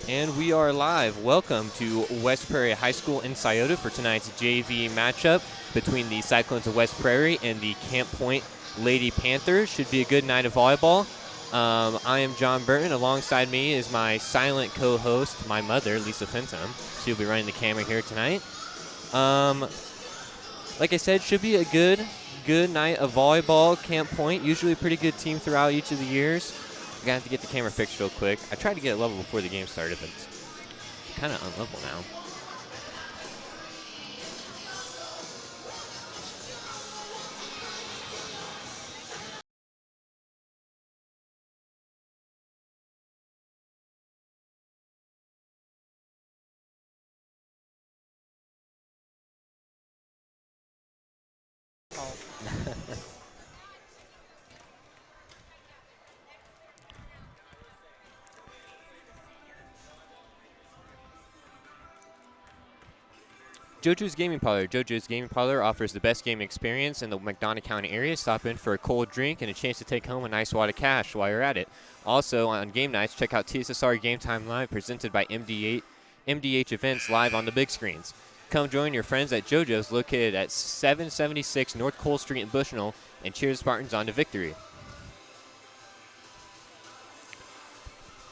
And we are live. Welcome to West Prairie High School in Scioto for tonight's JV matchup between the Cyclones of West Prairie and the Camp Point Lady Panthers. Should be a good night of volleyball. I am John Burton. Alongside me is my silent co-host, my mother, Lisa Fenton. She'll be running the camera here tonight. Like I said, should be a good night of volleyball. Camp Point, usually a pretty good team throughout each of the years. I'm going to have to get the camera fixed real quick. I tried to get it level before the game started, but it's kind of unlevel now. JoJo's Gaming Parlor. JoJo's Gaming Parlor offers the best gaming experience in the McDonough County area. Stop in for a cold drink and a chance to take home a nice wad of cash while you're at it. Also, on game nights, check out TSSR Game Time Live, presented by MDH Events, live on the big screens. Come join your friends at JoJo's, located at 776 North Cole Street in Bushnell, and cheer the Spartans on to victory.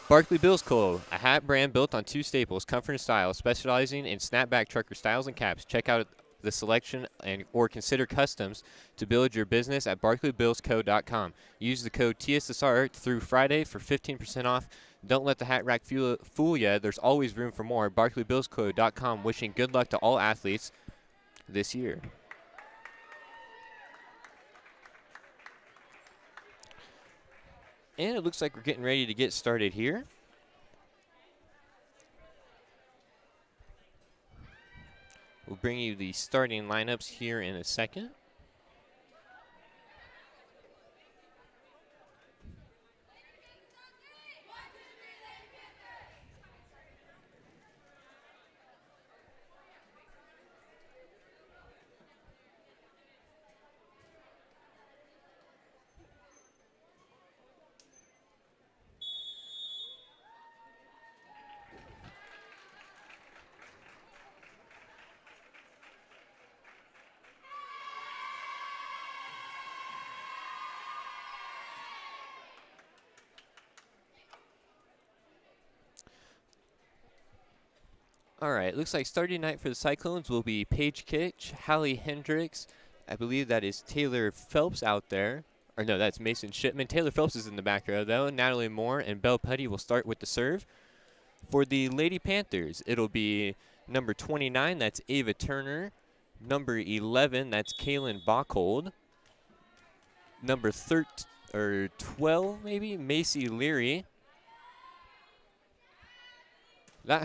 Barkley Bills Co., a hat brand built on two staples, comfort and style, specializing in snapback trucker styles and caps. Check out the selection or consider customs to build your business at barkleybillsco.com. Use the code TSSR through Friday for 15% off. Don't let the hat rack fool you. There's always room for more. barkleybillsco.com, wishing good luck to all athletes this year. And it looks like we're getting ready to get started here. We'll bring you the starting lineups here in a second. All right, looks like starting night for the Cyclones will be Paige Kitch, Hallie Hendricks. I believe that is Taylor Phelps out there. Or no, that's Mason Shipman. Taylor Phelps is in the back row, though. Natalie Moore and Belle Putty will start with the serve. For the Lady Panthers, it'll be number 29, that's Ava Turner. Number 11, that's Kaylin Bachhold. Number 12, maybe, Macy Leary. That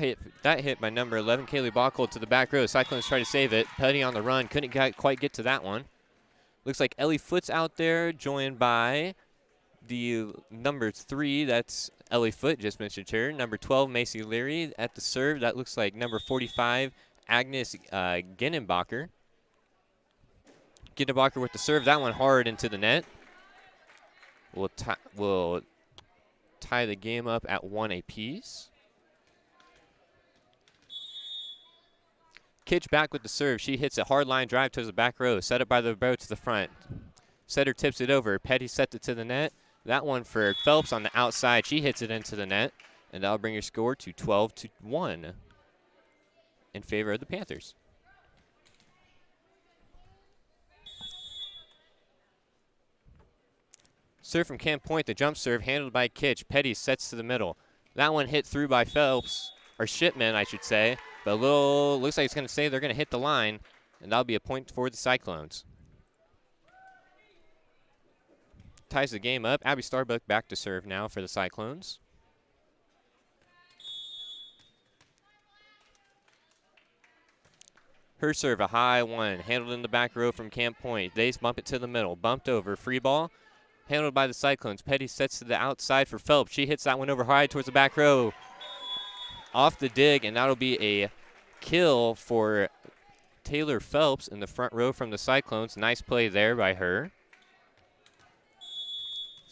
hit by number 11, Kaylee Bachhold, to the back row. Cyclones try to save it. Putty on the run. Couldn't quite get to that one. Looks like Ellie Foot's out there, joined by the number 3. That's Ellie Foot, just mentioned her. Number 12, Macy Leary at the serve. That looks like number 45, Agnes Ginnenbacher. Ginnenbacher with the serve. That one hard into the net. We'll tie the game up at 1 apiece. Kitch back with the serve. She hits a hard line drive towards the back row. Set up by the bow to the front. Setter tips it over. Petty sets it to the net. That one for Phelps on the outside. She hits it into the net. And that'll bring your score to 12-1 in favor of the Panthers. Serve from Camp Point. The jump serve handled by Kitch. Petty sets to the middle. That one hit through by Phelps, or Shipman, I should say. But looks like it's going to say they're going to hit the line, and that'll be a point for the Cyclones. Ties the game up. Abby Starbuck back to serve now for the Cyclones. Her serve, a high one, handled in the back row from Camp Point. They bump it to the middle, bumped over, free ball, handled by the Cyclones. Petty sets to the outside for Phelps. She hits that one over high towards the back row. Off the dig, and that'll be a kill for Taylor Phelps in the front row from the Cyclones. Nice play there by her.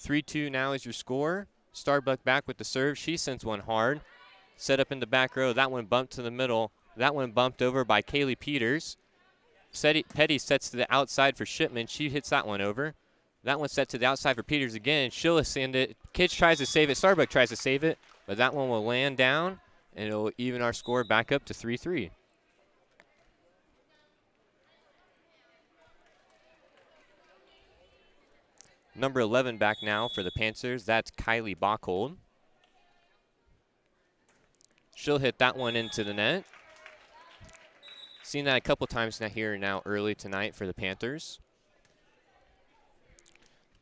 3-2 now is your score. Starbuck back with the serve. She sends one hard. Set up in the back row. That one bumped to the middle. That one bumped over by Kaylee Peters. Petty sets to the outside for Shipman. She hits that one over. That one set to the outside for Peters again. She'll send it. Kitch tries to save it. Starbuck tries to save it. But that one will land down, and it'll even our score back up to 3-3. Number 11 back now for the Panthers. That's Kylie Bachhold. She'll hit that one into the net. Seen that a couple times now early tonight for the Panthers.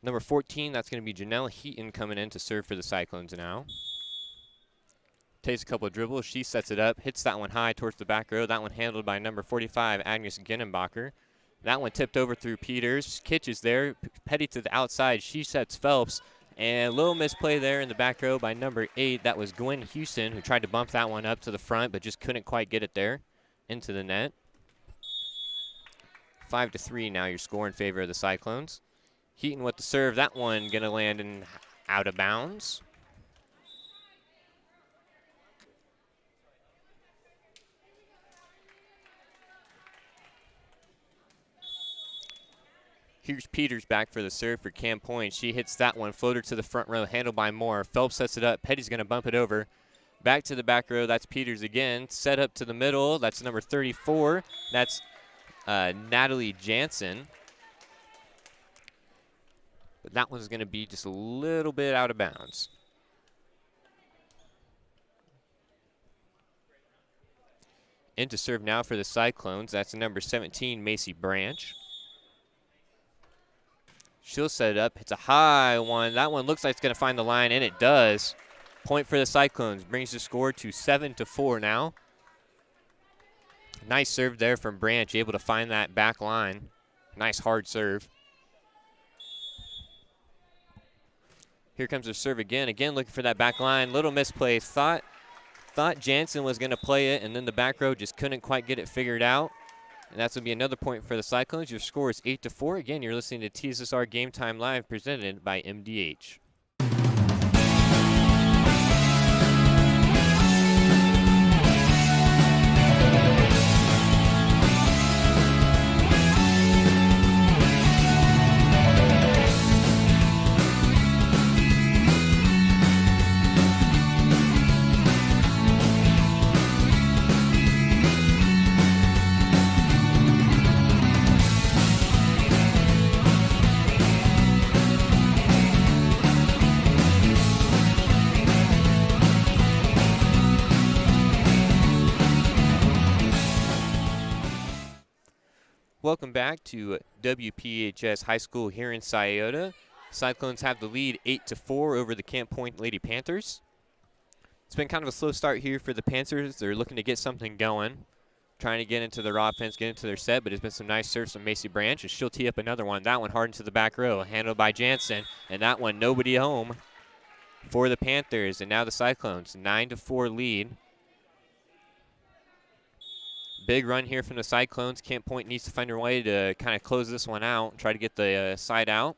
Number 14, that's going to be Janelle Heaton coming in to serve for the Cyclones now. Takes a couple of dribbles. She sets it up, hits that one high towards the back row. That one handled by number 45, Agnes Ginnenbacher. That one tipped over through Peters. Kitch is there. Petty to the outside. She sets Phelps. And a little misplay there in the back row by number 8. That was Gwen Houston, who tried to bump that one up to the front, but just couldn't quite get it there into the net. 5-3 now your score in favor of the Cyclones. Heaton with the serve. That one going to land in out of bounds. Here's Peters back for the serve for Cam Point. She hits that one. Floater to the front row, handled by Moore. Phelps sets it up. Petty's going to bump it over. Back to the back row. That's Peters again. Set up to the middle. That's number 34. That's Natalie Jansen. But that one's going to be just a little bit out of bounds. In to serve now for the Cyclones. That's number 17, Macy Branch. She'll set it up. It's a high one. That one looks like it's going to find the line, and it does. Point for the Cyclones. Brings the score to 7-4 now. Nice serve there from Branch, able to find that back line. Nice hard serve. Here comes the serve again. Again looking for that back line. Little misplay. Thought Jansen was going to play it, and then the back row just couldn't quite get it figured out. And that's going to be another point for the Cyclones. Your score is 8-4. Again, you're listening to TSSR Game Time Live, presented by MDH. Welcome back to WPHS High School here in Scioto. Cyclones have the lead 8-4 over the Camp Point Lady Panthers. It's been kind of a slow start here for the Panthers. They're looking to get something going, trying to get into their offense, get into their set, but it's been some nice serves from Macy Branch, and she'll tee up another one. That one hard into the back row, handled by Jansen, and that one nobody home for the Panthers. And now the Cyclones, 9-4 lead. Big run here from the Cyclones. Camp Point needs to find her way to kind of close this one out and try to get the side out.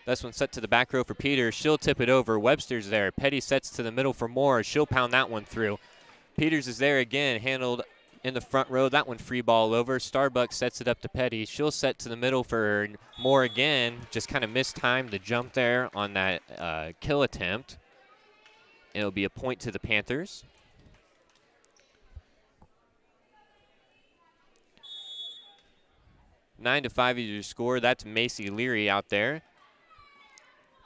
This one set to the back row for Peters. She'll tip it over. Webster's there. Petty sets to the middle for Moore. She'll pound that one through. Peters is there again, handled in the front row. That one free ball over. Starbuck sets it up to Petty. She'll set to the middle for Moore again. Just kind of mistimed the jump there on that kill attempt. It'll be a point to the Panthers. 9-5 is your score. That's Macy Leary out there.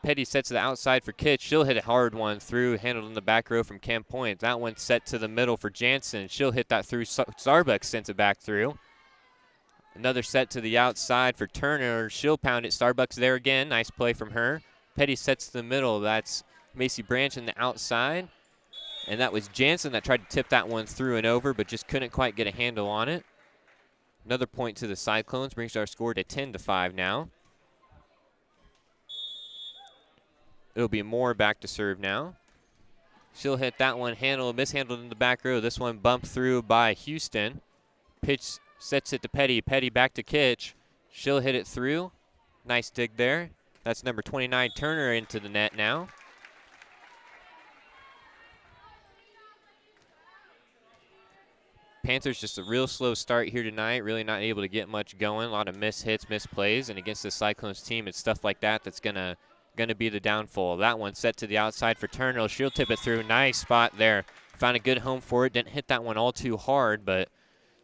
Petty sets to the outside for Kitch. She'll hit a hard one through, handled in the back row from Camp Point. That one set to the middle for Jansen. She'll hit that through. Starbuck sends it back through. Another set to the outside for Turner. She'll pound it. Starbuck's there again. Nice play from her. Petty sets to the middle. That's Macy Branch on the outside. And that was Jansen that tried to tip that one through and over, but just couldn't quite get a handle on it. Another point to the Cyclones, brings our score to 10-5 now. It'll be Moore back to serve now. She'll hit that one, mishandled in the back row. This one bumped through by Houston. Pitch sets it to Petty. Petty back to Kitch. She'll hit it through. Nice dig there. That's number 29, Turner, into the net now. Panthers just a real slow start here tonight, really not able to get much going. A lot of missed hits, missed plays, and against the Cyclones team, it's stuff like that that's gonna be the downfall. That one set to the outside for Turner. She'll tip it through. Nice spot there. Found a good home for it. Didn't hit that one all too hard, but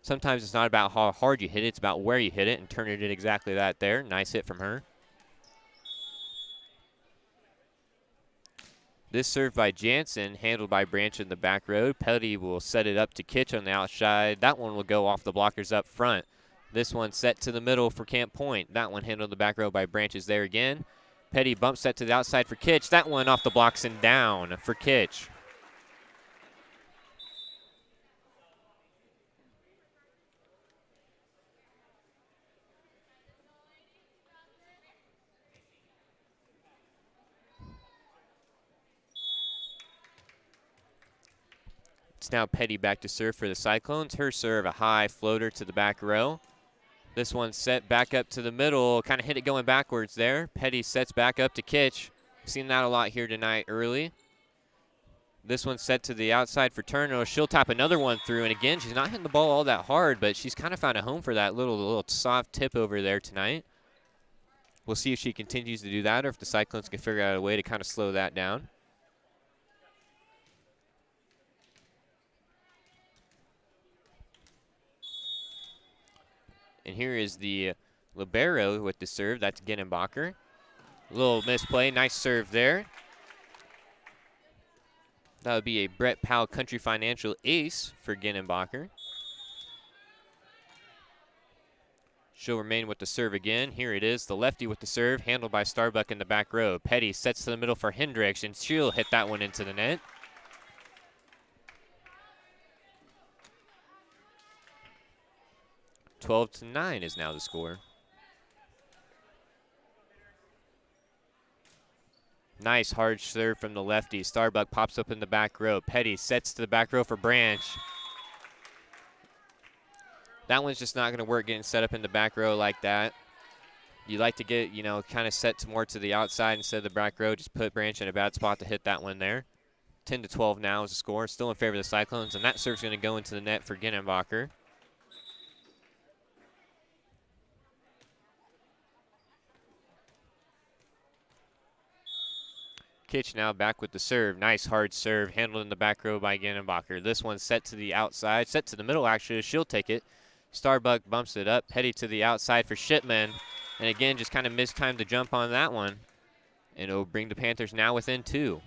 sometimes it's not about how hard you hit it, it's about where you hit it, and Turner did exactly that there. Nice hit from her. This serve by Jansen, handled by Branch in the back row. Petty will set it up to Kitch on the outside. That one will go off the blockers up front. This one set to the middle for Camp Point. That one handled the back row by Branch is there again. Petty bumps that to the outside for Kitch. That one off the blocks and down for Kitch. It's now Petty back to serve for the Cyclones. Her serve, a high floater to the back row. This one set back up to the middle. Kind of hit it going backwards there. Petty sets back up to Kitch. Seen that a lot here tonight early. This one set to the outside for Turner. She'll tap another one through. And again, she's not hitting the ball all that hard, but she's kind of found a home for that little soft tip over there tonight. We'll see if she continues to do that or if the Cyclones can figure out a way to kind of slow that down. And here is the libero with the serve. That's Ginnenbacher. Little misplay. Nice serve there. That would be a Brett Powell Country Financial ace for Ginnenbacher. She'll remain with the serve again. Here it is, the lefty with the serve, handled by Starbuck in the back row. Petty sets to the middle for Hendricks, and she'll hit that one into the net. (12-9) is now the score. Nice hard serve from the lefty. Starbuck pops up in the back row. Petty sets to the back row for Branch. That one's just not going to work getting set up in the back row like that. You like to get, kind of set more to the outside instead of the back row. Just put Branch in a bad spot to hit that one there. 10-12 now is the score. Still in favor of the Cyclones, and that serve's going to go into the net for Ginnenbacher. Kitch now back with the serve. Nice hard serve, handled in the back row by Ginnenbacher. This one set to the outside, set to the middle actually. She'll take it. Starbuck bumps it up. Petty to the outside for Shipman. And again, just kind of mistimed the jump on that one. And it'll bring the Panthers now within 2.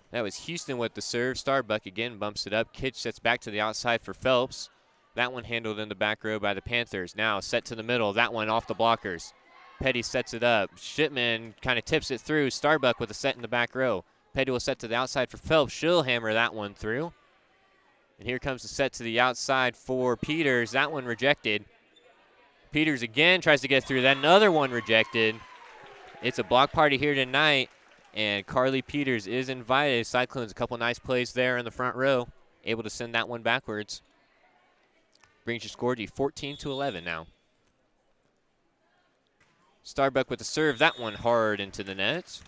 That was Houston with the serve. Starbuck again bumps it up. Kitch sets back to the outside for Phelps. That one handled in the back row by the Panthers. Now set to the middle. That one off the blockers. Petty sets it up. Shipman kind of tips it through. Starbuck with a set in the back row. Petty will set to the outside for Phelps. She'll hammer that one through. And here comes the set to the outside for Peters. That one rejected. Peters again tries to get through. That another one rejected. It's a block party here tonight. And Carly Peters is invited. Cyclones, a couple nice plays there in the front row. Able to send that one backwards. Brings your score to 14-11 now. Starbuck with the serve. That one hard into the net.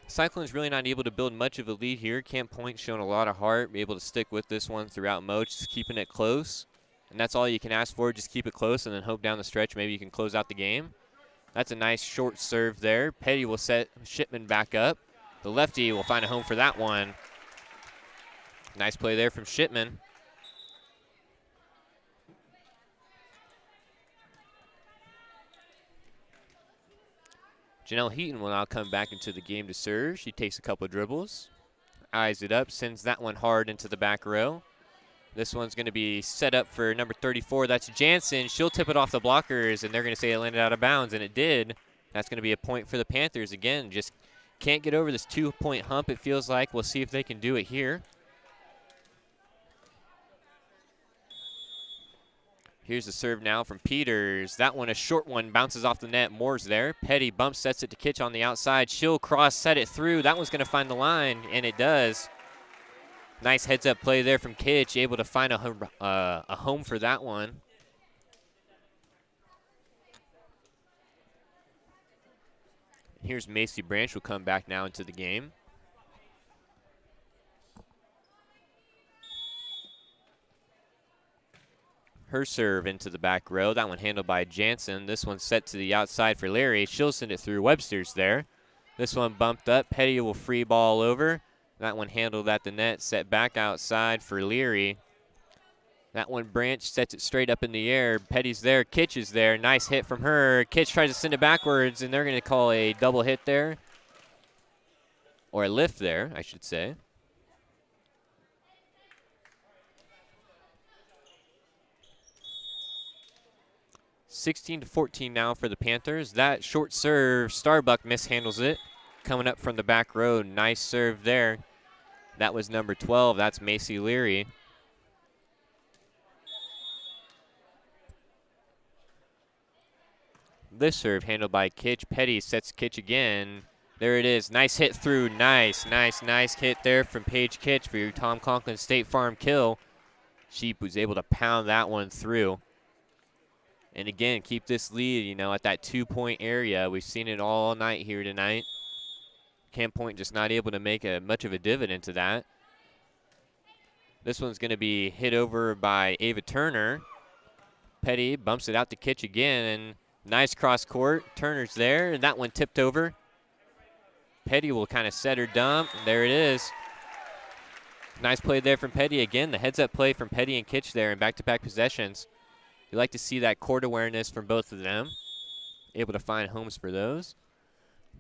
Cyclones really not able to build much of a lead here. Camp Point showing a lot of heart. Be able to stick with this one throughout most. Just keeping it close. And that's all you can ask for. Just keep it close and then hope down the stretch maybe you can close out the game. That's a nice short serve there. Petty will set Shipman back up. The lefty will find a home for that one. Nice play there from Shipman. Janelle Heaton will now come back into the game to serve. She takes a couple dribbles, eyes it up, sends that one hard into the back row. This one's going to be set up for number 34. That's Jansen. She'll tip it off the blockers, and they're going to say it landed out of bounds, and it did. That's going to be a point for the Panthers. Again, just can't get over this 2-point hump, it feels like. We'll see if they can do it here. Here's the serve now from Peters. That one, a short one, bounces off the net. Moore's there. Petty bump sets it to Kitch on the outside. She'll cross, set it through. That one's going to find the line, and it does. Nice heads-up play there from Kitch, able to find a home for that one. Here's Macy Branch will come back now into the game. Her serve into the back row. That one handled by Jansen. This one set to the outside for Leary. She'll send it through. Webster's there. This one bumped up. Petty will free ball over. That one handled at the net. Set back outside for Leary. That one Branch sets it straight up in the air. Petty's there. Kitch is there. Nice hit from her. Kitch tries to send it backwards, and they're going to call a double hit there. Or a lift there, I should say. (16-14) now for the Panthers. That short serve, Starbuck mishandles it. Coming up from the back row, nice serve there. That was number 12. That's Macy Leary. This serve handled by Kitch. Petty sets Kitch again. There it is. Nice hit through. Nice hit there from Paige Kitch for your Tom Conklin State Farm kill. She was able to pound that one through. And again, keep this lead, you know, at that 2-point area. We've seen it all night here tonight. Camp Point just not able to make much of a dividend to that. This one's going to be hit over by Ava Turner. Petty bumps it out to Kitch again, and nice cross court. Turner's there, and that one tipped over. Petty will kind of set her dump. There it is. Nice play there from Petty again. The heads-up play from Petty and Kitch there in back-to-back possessions. You like to see that court awareness from both of them. Able to find homes for those.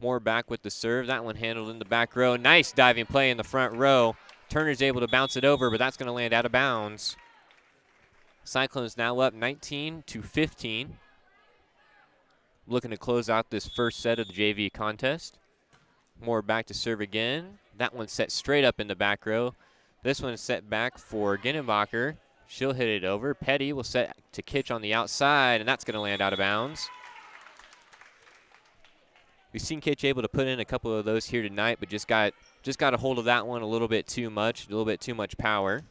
Moore back with the serve. That one handled in the back row. Nice diving play in the front row. Turner's able to bounce it over, but that's going to land out of bounds. Cyclones now up 19-15. Looking to close out this first set of the JV contest. Moore back to serve again. That one set straight up in the back row. This one is set back for Ginnenbacher. She'll hit it over. Petty will set to Kitch on the outside, and that's going to land out of bounds. We've seen Kitch able to put in a couple of those here tonight, but just got a hold of that one a little bit too much, power.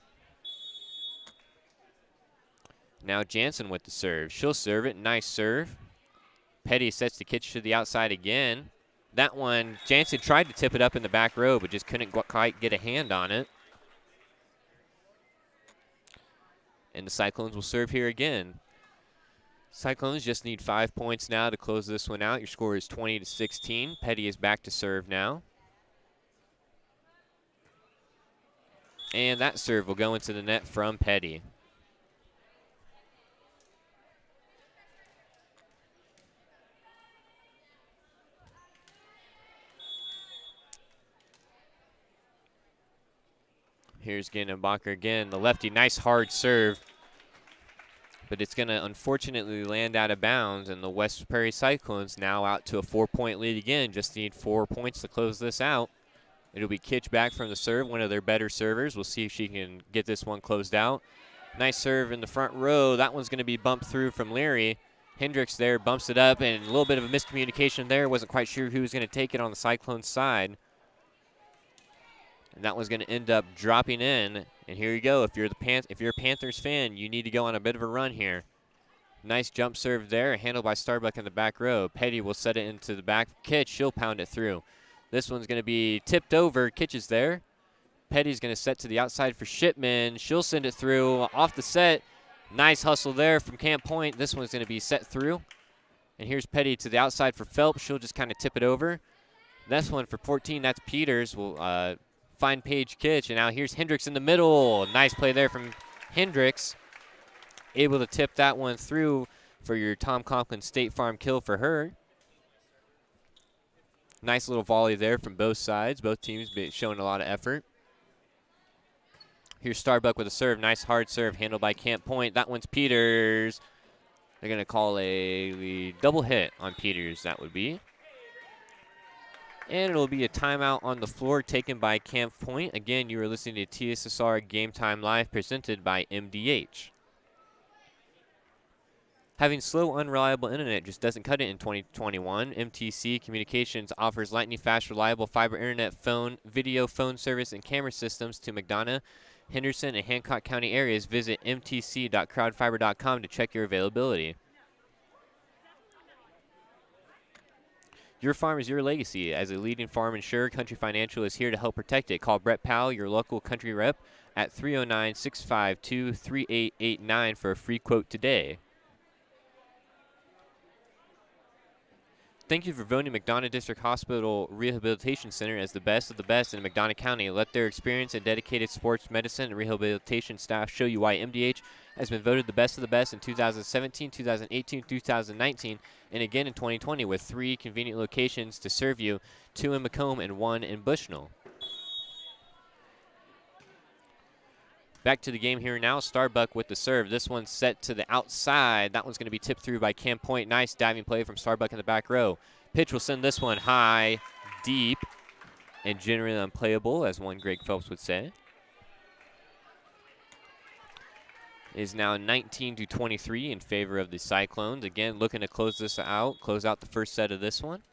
Now Jansen with the serve. She'll serve it. Nice serve. Petty sets the Kitch to the outside again. That one, Jansen tried to tip it up in the back row, but just couldn't quite get a hand on it. And the Cyclones will serve here again. Cyclones just need 5 points now to close this one out. Your score is 20-16. Petty is back to serve now. And that serve will go into the net from Petty. Here's Ginnenbacher again. The lefty, nice hard serve. But it's going to unfortunately land out of bounds, and the West Prairie Cyclones now out to a 4-point lead again. Just need 4 points to close this out. It'll be Kitch back from the serve, one of their better servers. We'll see if she can get this one closed out. Nice serve in the front row. That one's going to be bumped through from Leary. Hendricks there bumps it up, and a little bit of a miscommunication there. Wasn't quite sure who was going to take it on the Cyclones side. And that one's going to end up dropping in. And here you go. If you're a Panthers fan, you need to go on a bit of a run here. Nice jump serve there, handled by Starbuck in the back row. Petty will set it into the back. Kitch, she'll pound it through. This one's going to be tipped over. Kitch is there. Petty's going to set to the outside for Shipman. She'll send it through off the set. Nice hustle there from Camp Point. This one's going to be set through. And here's Petty to the outside for Phelps. She'll just kind of tip it over. This one for 14, that's Peters. Will find Paige Kitch, and now here's Hendricks in the middle. Nice play there from Hendricks. Able to tip that one through for your Tom Conklin State Farm kill for her. Nice little volley there from both sides. Both teams showing a lot of effort. Here's Starbuck with a serve. Nice hard serve handled by Camp Point. That one's Peters. They're going to call a double hit on Peters, that would be. And it'll be a timeout on the floor taken by Camp Point. Again, you are listening to TSSR Game Time Live presented by MDH. Having slow, unreliable internet just doesn't cut it in 2021. MTC Communications offers lightning fast, reliable fiber internet, phone, video, phone service, and camera systems to McDonough, Henderson, and Hancock County areas. Visit mtc.crowdfiber.com to check your availability. Your farm is your legacy. As a leading farm insurer, Country Financial is here to help protect it. Call Brett Powell, your local Country rep, at 309-652-3889 for a free quote today. Thank you for voting McDonough District Hospital Rehabilitation Center as the best of the best in McDonough County. Let their experience and dedicated sports medicine and rehabilitation staff show you why MDH has been voted the best of the best in 2017, 2018, 2019, and again in 2020 with 3 convenient locations to serve you, 2 in Macomb and 1 in Bushnell. Back to the game here now. Starbuck with the serve. This one's set to the outside. That one's going to be tipped through by Cam Point. Nice diving play from Starbuck in the back row. Pitch will send this one high, deep, and generally unplayable, as one Greg Phelps would say. It is now 19-23 in favor of the Cyclones. Again, looking to close this out, close out the first set of this one.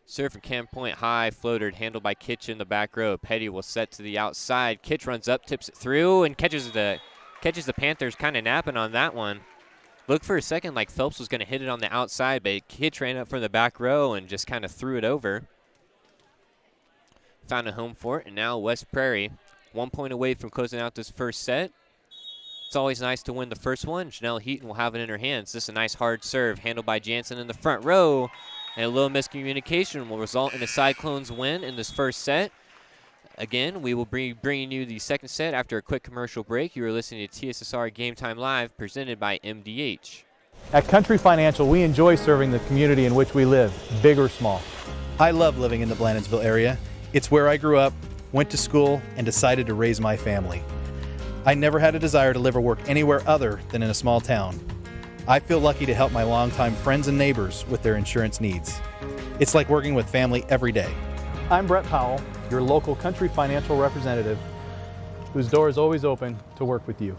Serve from Cam Point, high, floated, handled by Kitch in the back row. Petty will set to the outside. Kitch runs up, tips it through, and catches the Panthers kind of napping on that one. Looked for a second like Phelps was going to hit it on the outside, but Kitch ran up from the back row and just kind of threw it over. Found a home for it, and now West Prairie 1 point away from closing out this first set. It's always nice to win the first one. Janelle Heaton will have it in her hands. This is a nice hard serve, handled by Jansen in the front row. And a little miscommunication will result in a Cyclones win in this first set. Again, we will be bringing you the second set after a quick commercial break. You are listening to TSSR Game Time Live, presented by MDH. At Country Financial, we enjoy serving the community in which we live, big or small. I love living in the Blandonsville area. It's where I grew up, went to school, and decided to raise my family. I never had a desire to live or work anywhere other than in a small town. I feel lucky to help my longtime friends and neighbors with their insurance needs. It's like working with family every day. I'm Brett Powell, your local Country Financial representative, whose door is always open to work with you.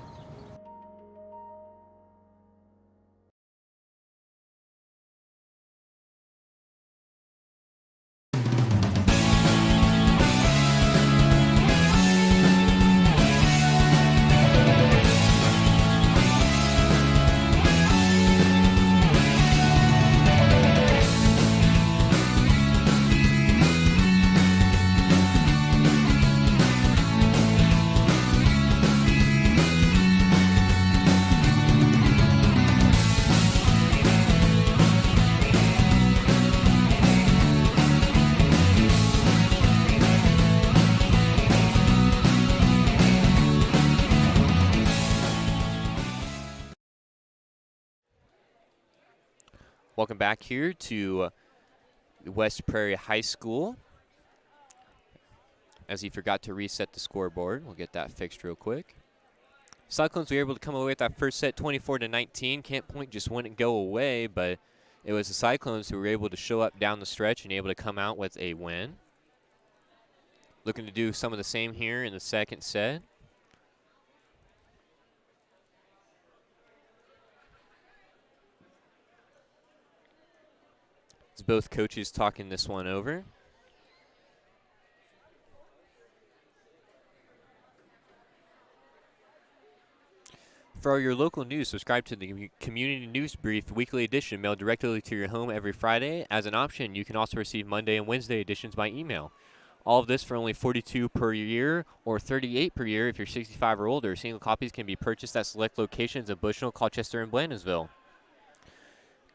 Welcome back here to West Prairie High School. As he forgot to reset the scoreboard, we'll get that fixed real quick. Cyclones were able to come away with that first set 24-19. Camp Point just wouldn't go away, but it was the Cyclones who were able to show up down the stretch and able to come out with a win. Looking to do some of the same here in the second set. As both coaches talking this one over. For all your local news, subscribe to the Community News Brief weekly edition mailed directly to your home every Friday. As an option, you can also receive Monday and Wednesday editions by email. All of this for only $42 per year or $38 per year if you're 65 or older. Single copies can be purchased at select locations in Bushnell, Colchester, and Blandonsville.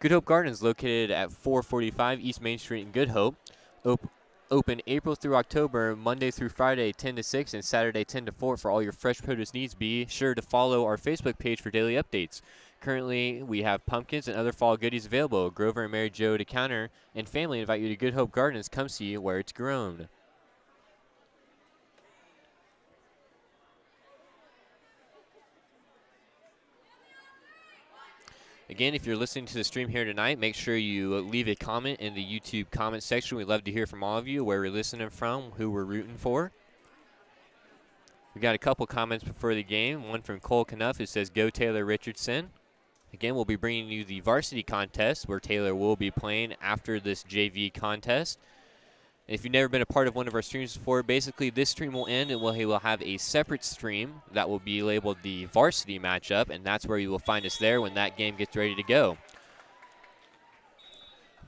Good Hope Gardens, located at 445 East Main Street in Good Hope. Open April through October, Monday through Friday, 10 to 6, and Saturday, 10 to 4 for all your fresh produce needs. Be sure to follow our Facebook page for daily updates. Currently, we have pumpkins and other fall goodies available. Grover and Mary Jo DeCounter and family invite you to Good Hope Gardens. Come see where it's grown. Again, if you're listening to the stream here tonight, make sure you leave a comment in the YouTube comment section. We'd love to hear from all of you, where we're listening from, who we're rooting for. We got a couple comments before the game. One from Cole Knuff who says, "Go Taylor Richardson." Again, we'll be bringing you the varsity contest, where Taylor will be playing after this JV contest. And if you've never been a part of one of our streams before, basically this stream will end and he will have a separate stream that will be labeled the varsity matchup, and that's where you will find us there when that game gets ready to go.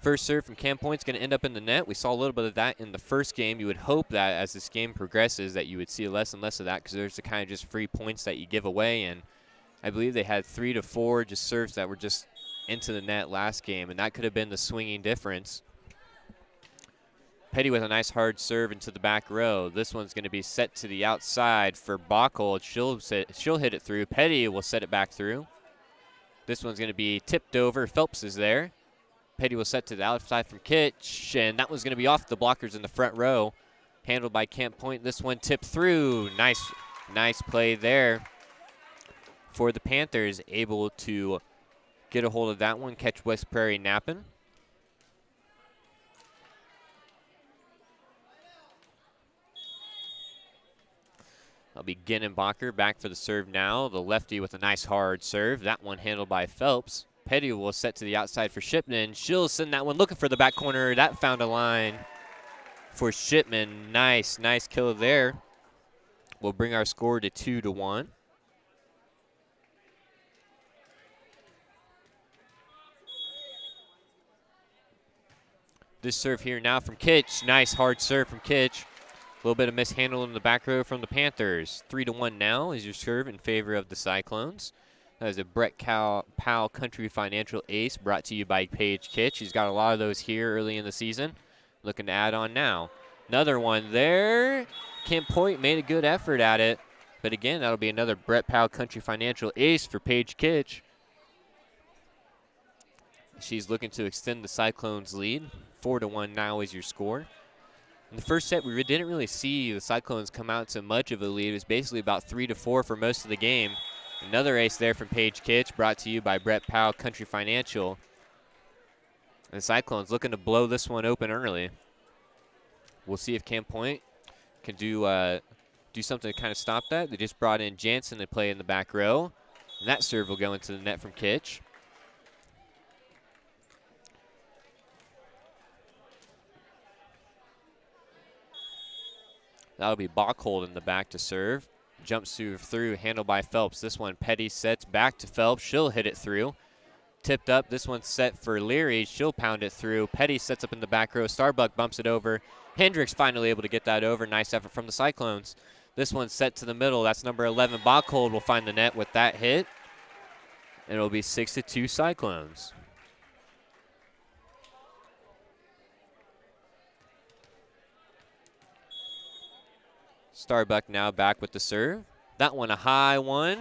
First serve from Camp Point's going to end up in the net. We saw a little bit of that in the first game. You would hope that as this game progresses that you would see less and less of that because there's the kind of just free points that you give away. And I believe they had 3 to 4 just serves that were just into the net last game, and that could have been the swinging difference. Petty with a nice hard serve into the back row. This one's going to be set to the outside for Bockel. She'll hit it through. Petty will set it back through. This one's going to be tipped over. Phelps is there. Petty will set to the outside from Kitch, and that one's going to be off the blockers in the front row. Handled by Camp Point. This one tipped through. Nice play there for the Panthers. Able to get a hold of that one, catch West Prairie napping. That'll be Ginnenbacher back for the serve now. The lefty with a nice hard serve. That one handled by Phelps. Petty will set to the outside for Shipman. She'll send that one looking for the back corner. That found a line for Shipman. Nice kill there. We'll bring our score to 2-1. This serve here now from Kitch. Nice hard serve from Kitch. A little bit of mishandling in the back row from the Panthers. 3-1 now is your serve in favor of the Cyclones. That is a Brett Powell Country Financial ace brought to you by Paige Kitch. He's got a lot of those here early in the season. Looking to add on now. Another one there. Camp Point made a good effort at it. But again, that'll be another Brett Powell Country Financial ace for Paige Kitch. She's looking to extend the Cyclones' lead. 4-1 now is your score. In the first set, we didn't really see the Cyclones come out to much of a lead. It was basically about 3-4 for most of the game. Another ace there from Paige Kitch, brought to you by Brett Powell Country Financial. And the Cyclones looking to blow this one open early. We'll see if Camp Point can do something to kind of stop that. They just brought in Jansen to play in the back row. And that serve will go into the net from Kitch. That'll be Bachhold in the back to serve. Jumps through, handled by Phelps. This one, Petty sets back to Phelps. She'll hit it through. Tipped up. This one's set for Leary. She'll pound it through. Petty sets up in the back row. Starbuck bumps it over. Hendricks finally able to get that over. Nice effort from the Cyclones. This one's set to the middle. That's number 11. Bachhold will find the net with that hit. And it'll be 6-2 Cyclones. Starbuck now back with the serve. That one a high one.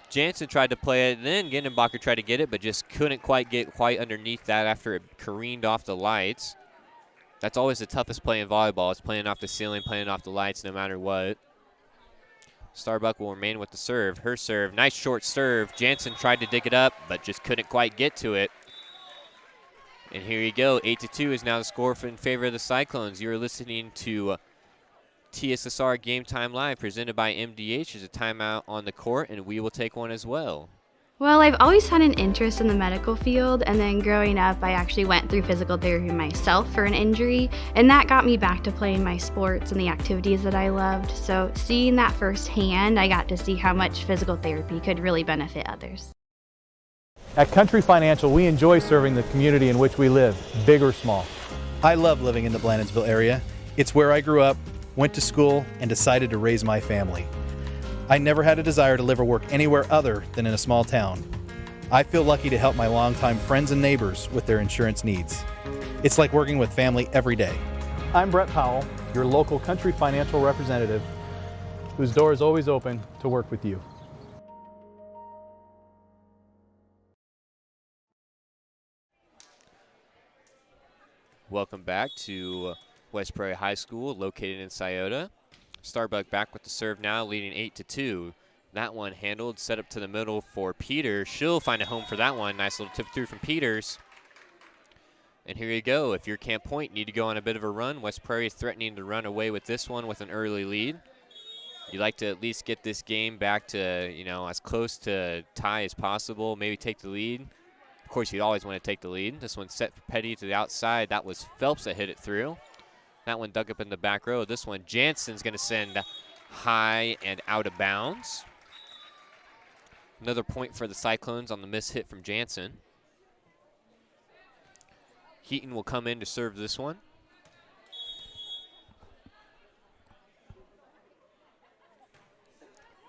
Jansen tried to play it, and then Ginnenbacher tried to get it, but just couldn't quite get underneath that after it careened off the lights. That's always the toughest play in volleyball. It's playing off the ceiling, playing off the lights no matter what. Starbuck will remain with the serve. Her serve, nice short serve. Jansen tried to dig it up, but just couldn't quite get to it. And here you go. 8-2 is now the score in favor of the Cyclones. You're listening to TSSR Game Time Live, presented by MDH. There's a timeout on the court, and we will take one as well. Well, I've always had an interest in the medical field, and then growing up, I actually went through physical therapy myself for an injury, and that got me back to playing my sports and the activities that I loved. So seeing that firsthand, I got to see how much physical therapy could really benefit others. At Country Financial, we enjoy serving the community in which we live, big or small. I love living in the Blandonsville area. It's where I grew up, went to school, and decided to raise my family. I never had a desire to live or work anywhere other than in a small town. I feel lucky to help my longtime friends and neighbors with their insurance needs. It's like working with family every day. I'm Brett Powell, your local Country Financial representative, whose door is always open to work with you. Welcome back to West Prairie High School, located in Scioto. Starbuck back with the serve now, leading 8-2. That one handled, set up to the middle for Peters. She'll find a home for that one. Nice little tip through from Peters. And here you go. If you're Camp Point, need to go on a bit of a run. West Prairie is threatening to run away with this one with an early lead. You'd like to at least get this game back to, as close to tie as possible, maybe take the lead. Of course, you'd always want to take the lead. This one's set for Petty to the outside. That was Phelps that hit it through. That one dug up in the back row. This one, Jansen's going to send high and out of bounds. Another point for the Cyclones on the missed hit from Jansen. Heaton will come in to serve this one.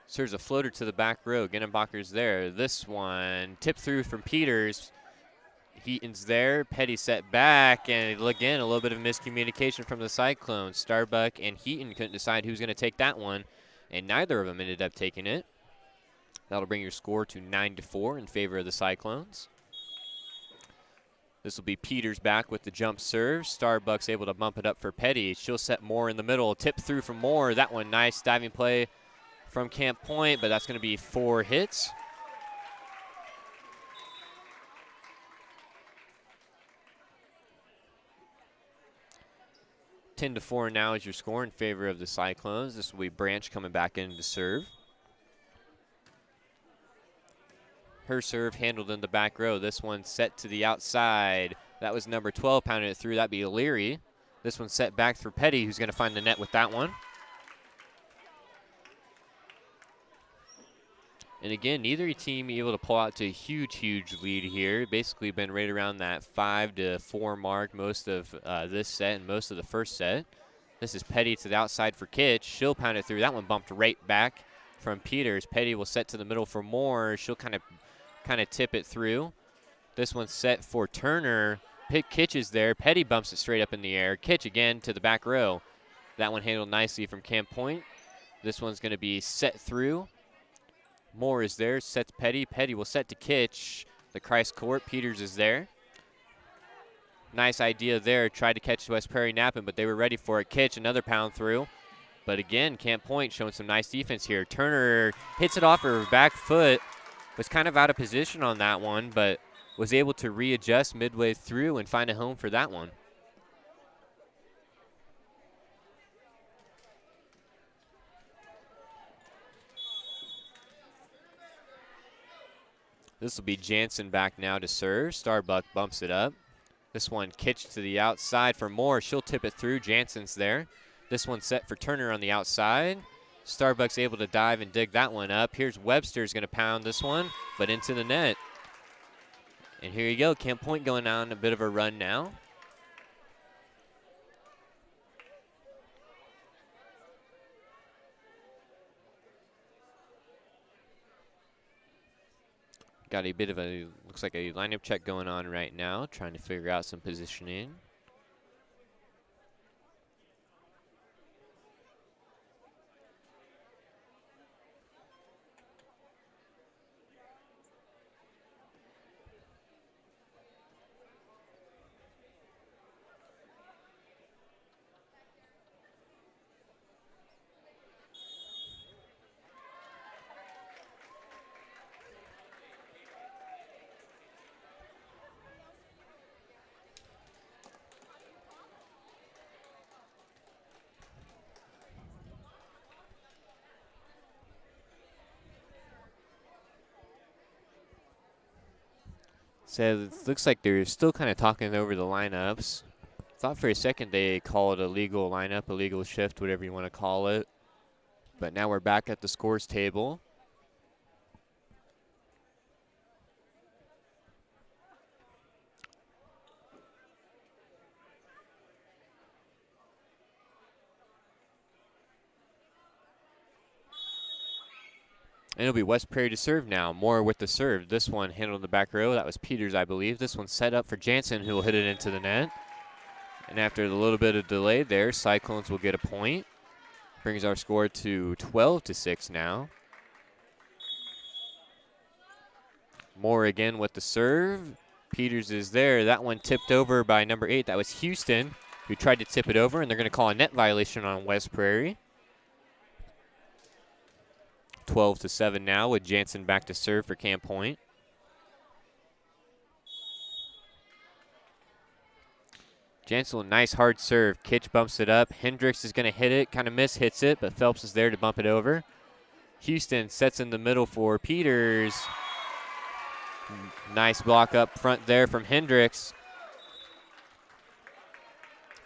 Serves a floater to the back row. Genenbacher's there. This one tipped through from Peters. Heaton's there. Petty set back, and again, a little bit of miscommunication from the Cyclones. Starbuck and Heaton couldn't decide who's going to take that one, and neither of them ended up taking it. That'll bring your score to 9-4 in favor of the Cyclones. This will be Peters back with the jump serve. Starbuck's able to bump it up for Petty. She'll set Moore in the middle. Tip through from Moore. That one, nice diving play from Camp Point, but that's going to be 4 hits. Ten to 4 now is your score in favor of the Cyclones. This will be Branch coming back in to serve. Her serve handled in the back row. This one set to the outside. That was number 12 pounding it through. That'd be Leary. This one set back for Petty, who's going to find the net with that one. And again, neither team able to pull out to a huge lead here. Basically been right around that 5-4 mark most of this set and most of the first set. This is Petty to the outside for Kitch. She'll pound it through. That one bumped right back from Peters. Petty will set to the middle for Moore. She'll kind of tip it through. This one's set for Turner. Kitch is there. Petty bumps it straight up in the air. Kitch again to the back row. That one handled nicely from Camp Point. This one's going to be set through. Moore is there, sets Petty. Petty will set to Kitch. The Christ Court. Peters is there. Nice idea there. Tried to catch West Prairie napping, but they were ready for it. Kitch, another pound through. But again, Camp Point showing some nice defense here. Turner hits it off her back foot. Was kind of out of position on that one, but was able to readjust midway through and find a home for that one. This will be Jansen back now to serve. Starbuck bumps it up. This one Kitch to the outside for Moore. She'll tip it through. Jansen's there. This one set for Turner on the outside. Starbuck's able to dive and dig that one up. Here's Webster's going to pound this one, but into the net. And here you go. Camp Point going on a bit of a run now. Got a bit of a, looks like a lineup check going on right now, trying to figure out some positioning. So it looks like they're still kind of talking over the lineups. Thought for a second they called a legal lineup, a legal shift, whatever you want to call it. But now we're back at the scores table. And it'll be West Prairie to serve now. Moore with the serve. This one handled in the back row. That was Peters, I believe. This one set up for Jansen, who will hit it into the net. And after a little bit of delay there, Cyclones will get a point. Brings our score to 12-6 now. Moore again with the serve. Peters is there. That one tipped over by number 8. That was Houston, who tried to tip it over, and they're going to call a net violation on West Prairie. 12-7 now with Jansen back to serve for Camp Point. Jansen, nice hard serve. Kitch bumps it up. Hendricks is going to hit it, kind of hits it, but Phelps is there to bump it over. Houston sets in the middle for Peters. Nice block up front there from Hendricks.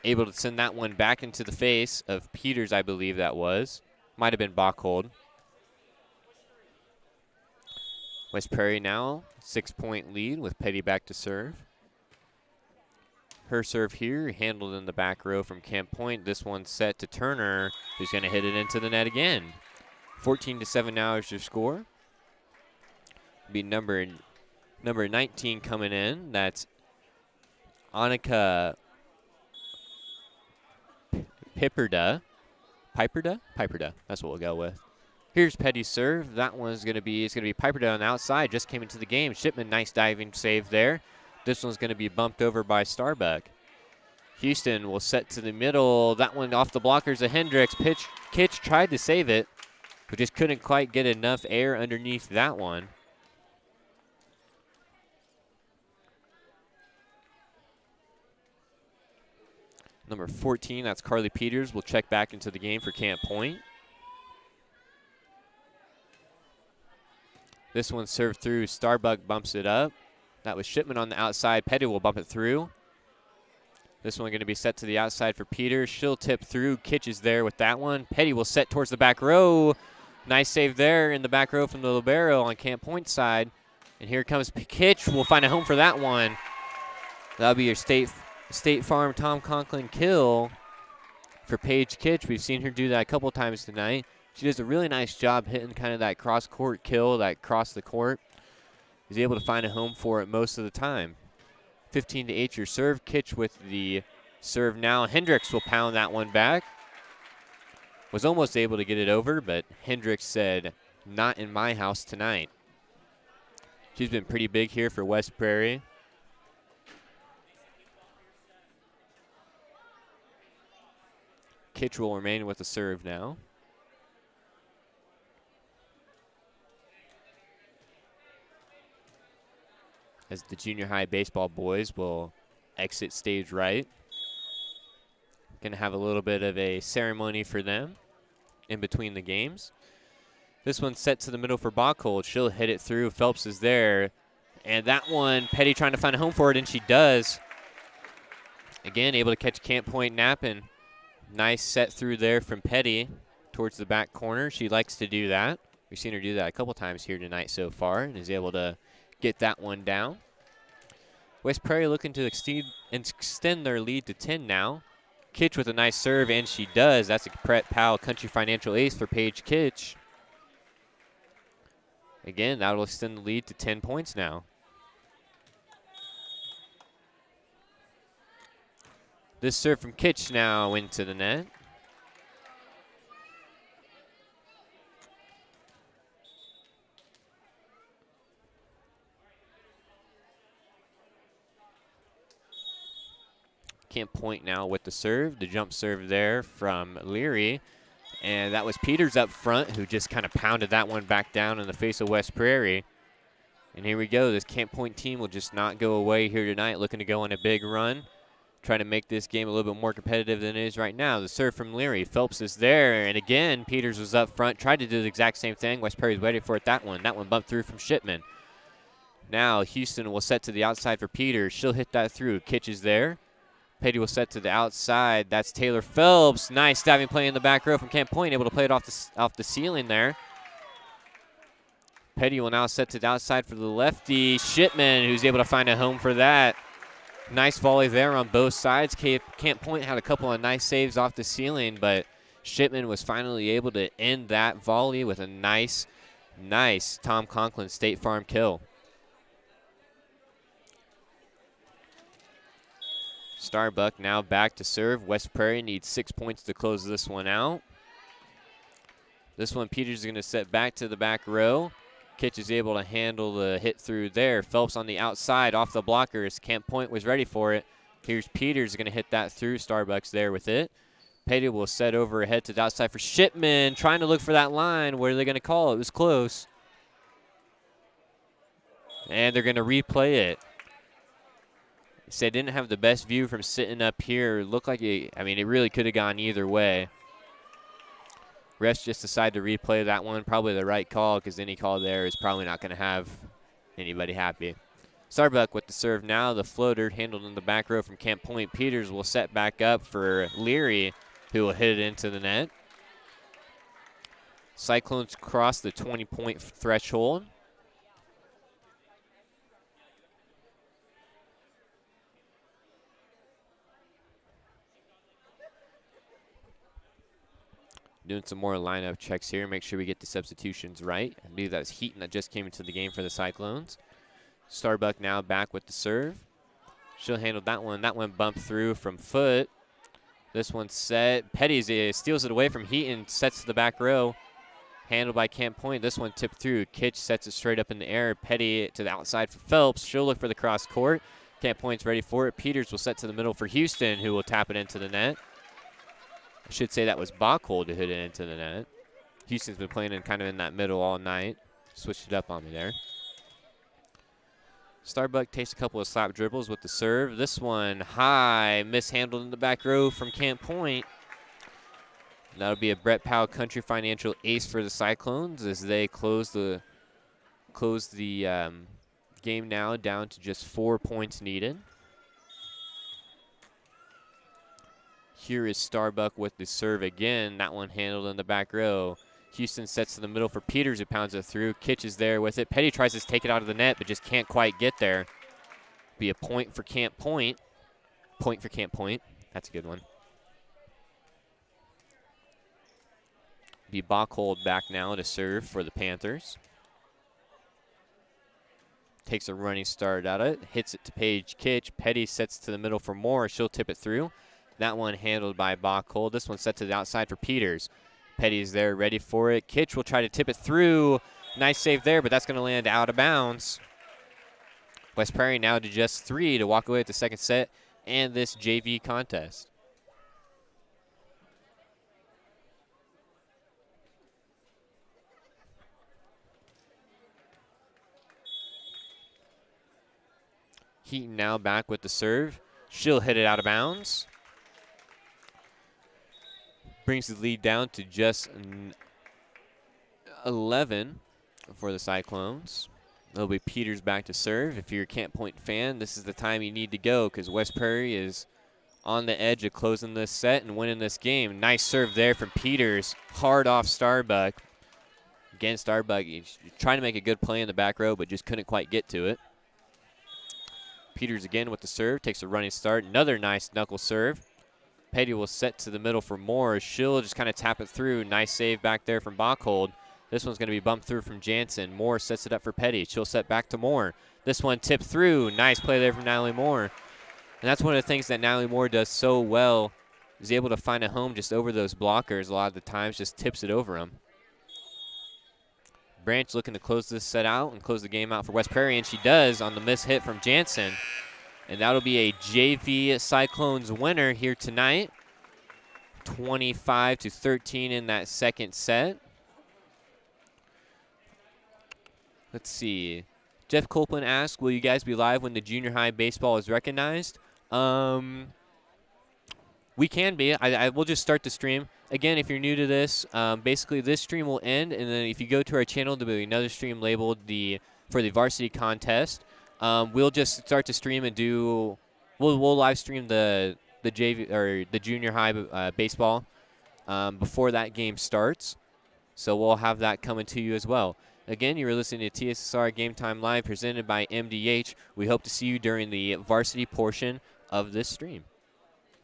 Able to send that one back into the face of Peters, I believe that was. Might have been Bachhold. West Prairie now, 6-point lead with Petty back to serve. Her serve here, handled in the back row from Camp Point. This one set to Turner, who's going to hit it into the net again. 14-7 now is your score. Be number 19 coming in. That's Annika Piperda. Piperda. That's what we'll go with. Here's Petty's serve. That one's going to be Piperda on the outside. Just came into the game. Shipman, nice diving save there. This one's going to be bumped over by Starbuck. Houston will set to the middle. That one off the blockers of Hendricks. Kitch tried to save it, but just couldn't quite get enough air underneath that one. Number 14, that's Carly Peters, will check back into the game for Camp Point. This one served through. Starbuck bumps it up. That was Shipman on the outside. Petty will bump it through. This one going to be set to the outside for Peters. She'll tip through. Kitch is there with that one. Petty will set towards the back row. Nice save there in the back row from the libero on Camp Point side. And here comes Kitch. Will find a home for that one. That'll be your State Farm Tom Conklin kill for Paige Kitch. We've seen her do that a couple times tonight. She does a really nice job hitting kind of that cross-court kill, that cross the court. Is able to find a home for it most of the time. 15-8 your serve. Kitch with the serve now. Hendricks will pound that one back. Was almost able to get it over, but Hendricks said, not in my house tonight. She's been pretty big here for West Prairie. Kitch will remain with the serve now. As the junior high baseball boys will exit stage right. Gonna have a little bit of a ceremony for them in between the games. This one's set to the middle for Bachhold. She'll hit it through. Phelps is there. And that one, Petty trying to find a home for it, and she does. Again, able to catch Camp Point napping. Nice set through there from Petty towards the back corner. She likes to do that. We've seen her do that a couple times here tonight so far, and is able to get that one down. West Prairie looking to extend their lead to 10 now. Kitch with a nice serve, and she does. That's a Brett Powell Country Financial ace for Paige Kitch. Again, that will extend the lead to 10 points now. This serve from Kitch now into the net. Camp Point now with the serve. The jump serve there from Leary. And that was Peters up front, who just kind of pounded that one back down in the face of West Prairie. And here we go. This Camp Point team will just not go away here tonight, looking to go on a big run. Trying to make this game a little bit more competitive than it is right now. The serve from Leary. Phelps is there. And again, Peters was up front. Tried to do the exact same thing. West Prairie's waiting for it. That one bumped through from Shipman. Now Houston will set to the outside for Peters. She'll hit that through. Kitch is there. Petty will set to the outside. That's Taylor Phelps. Nice diving play in the back row from Camp Point. Able to play it off the ceiling there. Petty will now set to the outside for the lefty. Shipman, who's able to find a home for that. Nice volley there on both sides. Camp Point had a couple of nice saves off the ceiling, but Shipman was finally able to end that volley with a nice Tom Conklin State Farm kill. Starbuck now back to serve. West Prairie needs 6 points to close this one out. This one, Peters is going to set back to the back row. Kitch is able to handle the hit through there. Phelps on the outside off the blockers. Camp Point was ready for it. Here's Peters going to hit that through. Starbuck's there with it. Petty will set over ahead to the outside for Shipman. Trying to look for that line. Where are they going to call it? It was close. And they're going to replay it. They didn't have the best view from sitting up here. Looked like it really could have gone either way. Refs just decided to replay that one. Probably the right call, because any call there is probably not going to have anybody happy. Starbuck with the serve now. The floater handled in the back row from Camp Point. Peters will set back up for Leary, who will hit it into the net. Cyclones cross the 20-point threshold. Doing some more lineup checks here. Make sure we get the substitutions right. I believe that was Heaton that just came into the game for the Cyclones. Starbuck now back with the serve. She'll handle that one. That one bumped through from Foot. This one's set. Petty steals it away from Heaton, sets to the back row. Handled by Camp Point. This one tipped through. Kitch sets it straight up in the air. Petty to the outside for Phelps. She'll look for the cross court. Camp Point's ready for it. Peters will set to the middle for Houston, who will tap it into the net. I should say that was Bachhold to hit it into the net. Houston's been playing in kind of in that middle all night. Switched it up on me there. Starbuck takes a couple of slap dribbles with the serve. This one high, mishandled in the back row from Camp Point. That'll be a Brett Powell Country Financial ace for the Cyclones as they close the game now down to just 4 points needed. Here is Starbuck with the serve again. That one handled in the back row. Houston sets to the middle for Peters, who pounds it through. Kitch is there with it. Petty tries to take it out of the net, but just can't quite get there. Be a point for Camp Point. Point for Camp Point. That's a good one. Be Bachhold back now to serve for the Panthers. Takes a running start at it. Hits it to Paige Kitch. Petty sets to the middle for Moore. She'll tip it through. That one handled by Bachhold. This one set to the outside for Peters. Petty's there ready for it. Kitch will try to tip it through. Nice save there, but that's going to land out of bounds. West Prairie now to just 3 to walk away with the second set and this JV contest. Heaton now back with the serve. She'll hit it out of bounds. Brings the lead down to just 11 for the Cyclones. It'll be Peters back to serve. If you're a Camp Point fan, this is the time you need to go because West Prairie is on the edge of closing this set and winning this game. Nice serve there from Peters. Hard off Starbuck. Again, Starbuck he's trying to make a good play in the back row, but just couldn't quite get to it. Peters again with the serve. Takes a running start. Another nice knuckle serve. Petty will set to the middle for Moore. She'll just kind of tap it through. Nice save back there from Bachhold. This one's going to be bumped through from Jansen. Moore sets it up for Petty. She'll set back to Moore. This one tipped through. Nice play there from Natalie Moore. And that's one of the things that Natalie Moore does so well, is able to find a home just over those blockers a lot of the times, just tips it over them. Branch looking to close this set out and close the game out for West Prairie, and she does on the miss hit from Jansen. And that'll be a JV Cyclones winner here tonight. 25-13 in that second set. Let's see. Jeff Copeland asked, will you guys be live when the junior high baseball is recognized? We can be. I will just start the stream. Again, if you're new to this, basically this stream will end, and then if you go to our channel, there'll be another stream labeled for the varsity contest. We'll just start to stream and we'll live stream the JV or the junior high baseball before that game starts. So we'll have that coming to you as well. Again, you were listening to TSSR Game Time Live presented by MDH. We hope to see you during the varsity portion of this stream.